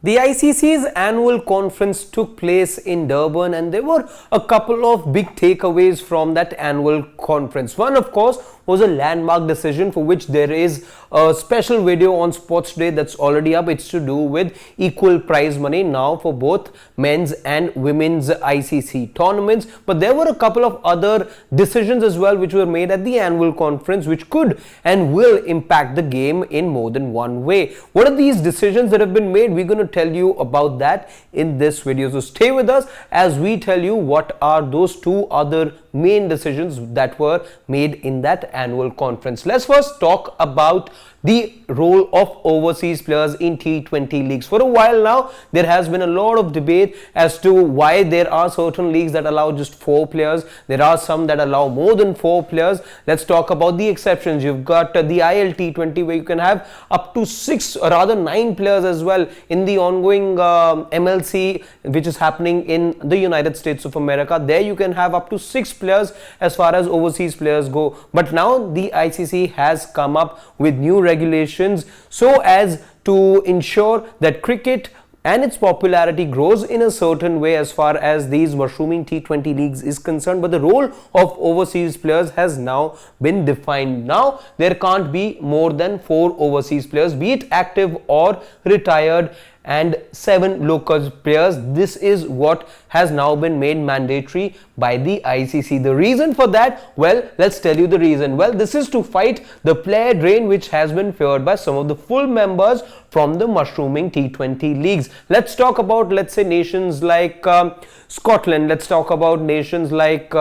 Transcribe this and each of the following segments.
The ICC's annual conference took place in Durban, and there were a couple of big takeaways from that annual conference. One, of course, was a landmark decision for which there is a special video on Sports Day that's already up. It's to do with equal prize money now for both men's and women's ICC tournaments. But there were a couple of other decisions as well which were made at the annual conference which could and will impact the game in more than one way. What are these decisions that have been made? We're going to tell you about that in this video. So stay with us as we tell you what are those two other main decisions that were made in that annual conference. Let's first talk about the role of overseas players in T20 leagues. For a while now, there has been a lot of debate as to why there are certain leagues that allow just 4 players. There are some that allow more than 4 players. Let's talk about the exceptions. You've got the T20 where you can have up to 6 or rather 9 players as well. In the ongoing MLC which is happening in the United States of America, there you can have up to 6 players as far as overseas players go. But now the ICC has come up with new regulations so as to ensure that cricket and its popularity grows in a certain way as far as these mushrooming T20 leagues is concerned. But the role of overseas players has now been defined. Now there can't be more than 4 overseas players, be it active or retired, and 7 local players. This is what has now been made mandatory by the ICC. The reason for that? Well, let's tell you the reason. Well, this is to fight the player drain which has been feared by some of the full members from the mushrooming T20 leagues. Let's talk about, let's say, nations like Scotland. Let's talk about nations like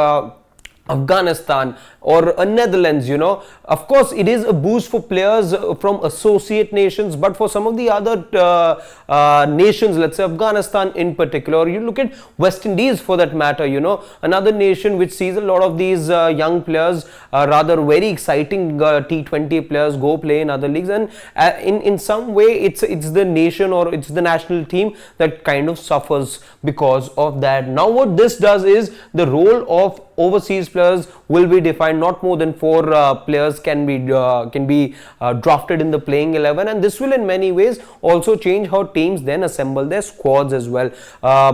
Afghanistan or Netherlands. Of course it is a boost for players from associate nations, but for some of the other nations, let's say Afghanistan in particular, you look at West Indies for that matter, another nation which sees a lot of these young players, rather very exciting T20 players go play in other leagues, and in some way it's the nation or it's the national team that kind of suffers because of that. Now what this does is the role of overseas players will be defined. Not more than 4 players can be drafted in the playing 11, and this will in many ways also change how teams then assemble their squads as well,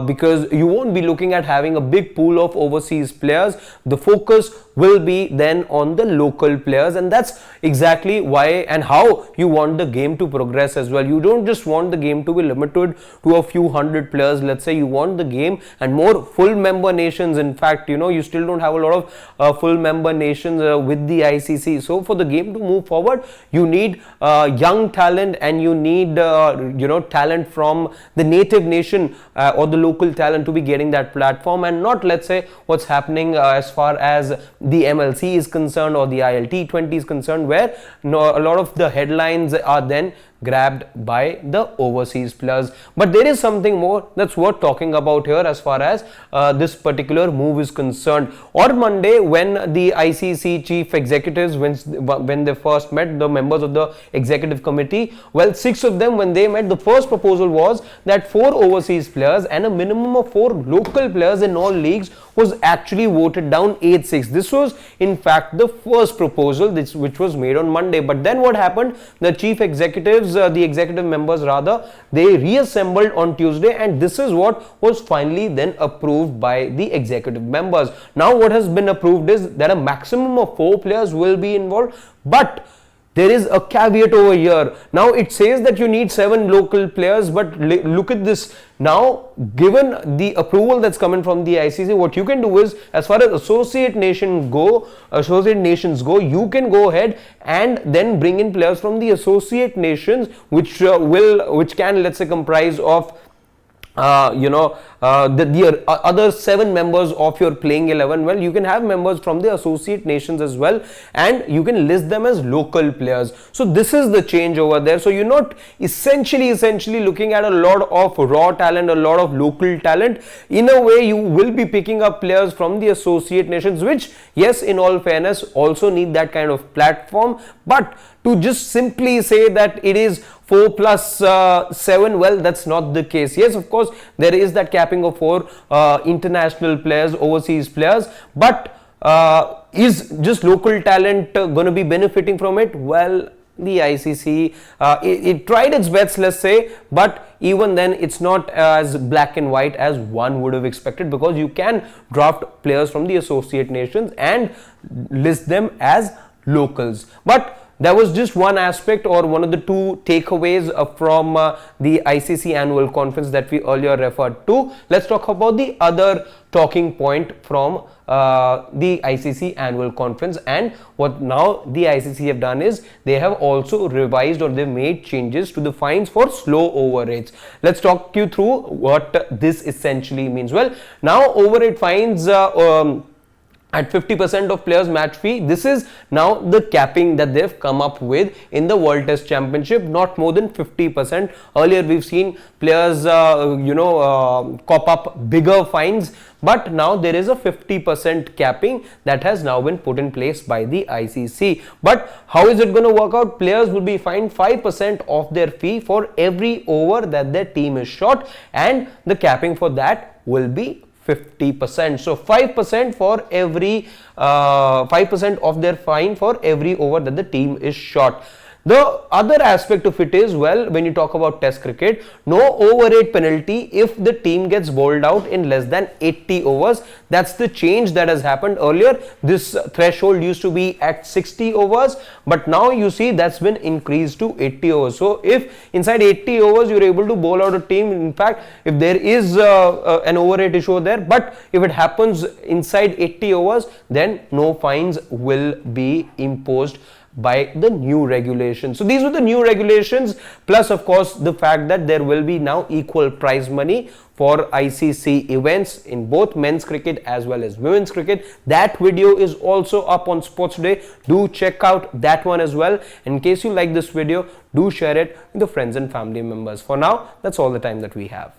because you won't be looking at having a big pool of overseas players. The focus will be then on the local players, and that's exactly why and how you want the game to progress as well. You don't just want the game to be limited to a few hundred players. Let's say you want the game and more full member nations. In fact, you still don't have a lot of full member nations with the ICC. So for the game to move forward, you need young talent, and you need talent from the native nation or the local talent to be getting that platform, and not, let's say, what's happening as far as the MLC is concerned or the T20 is concerned, where a lot of the headlines are then grabbed by the overseas players. But there is something more that's worth talking about here as far as this particular move is concerned. On Monday, when the ICC chief executives, when they first met, the members of the executive committee, well, 6 of them, when they met, the first proposal was that 4 overseas players and a minimum of 4 local players in all leagues was actually voted down 8-6. This was in fact the first proposal which was made on Monday. But then what happened? The chief executives, the executive members rather, they reassembled on Tuesday, and this is what was finally then approved by the executive members. Now what has been approved is that a maximum of 4 players will be involved, but there is a caveat over here. Now it says that you need 7 local players, but look at this. Now, given the approval that's coming from the ICC, what you can do is, as far as associate nations go, you can go ahead and then bring in players from the associate nations, which can, let's say, comprise of the other 7 members of your playing 11. Well, you can have members from the associate nations as well, and you can list them as local players. So this is the change over there. So you're not essentially looking at a lot of raw talent, a lot of local talent. In a way, you will be picking up players from the associate nations, which, yes, in all fairness, also need that kind of platform. But to just simply say that it is 4 plus 7, well, that's not the case. Yes, of course, there is that capping of 4 international players, overseas players, but is just local talent going to be benefiting from it? Well, the ICC, it tried its best, let's say, but even then it's not as black and white as one would have expected, because you can draft players from the associate nations and list them as locals. But there was just one aspect, or one of the two takeaways from the ICC annual conference that we earlier referred to. Let's talk about the other talking point from the ICC annual conference. And what now the ICC have done is they have also revised, or they've made changes to the fines for slow over rates. Let's talk you through what this essentially means. Well, now over rate fines at 50% of players' match fee. This is now the capping that they've come up with in the World Test Championship, not more than 50%. Earlier we've seen players cop up bigger fines, but now there is a 50% capping that has now been put in place by the ICC. But how is it going to work out? Players will be fined 5% of their fee for every over that their team is shot, and the capping for that will be 50%. So 5% for every 5% of their fine for every over that the team is shot. The other aspect of it is, well, when you talk about Test cricket, no over rate penalty if the team gets bowled out in less than 80 overs. That's the change that has happened. Earlier, this threshold used to be at 60 overs, but now you see that's been increased to 80 overs. So if inside 80 overs you're able to bowl out a team, in fact, if there is an over rate issue there, but if it happens inside 80 overs, then no fines will be imposed by the new regulations. So these were the new regulations, plus of course the fact that there will be now equal prize money for ICC events in both men's cricket as well as women's cricket. That video is also up on Sports Today. Do check out that one as well. In case you like this video, do share it with your friends and family members. For now, that's all the time that we have.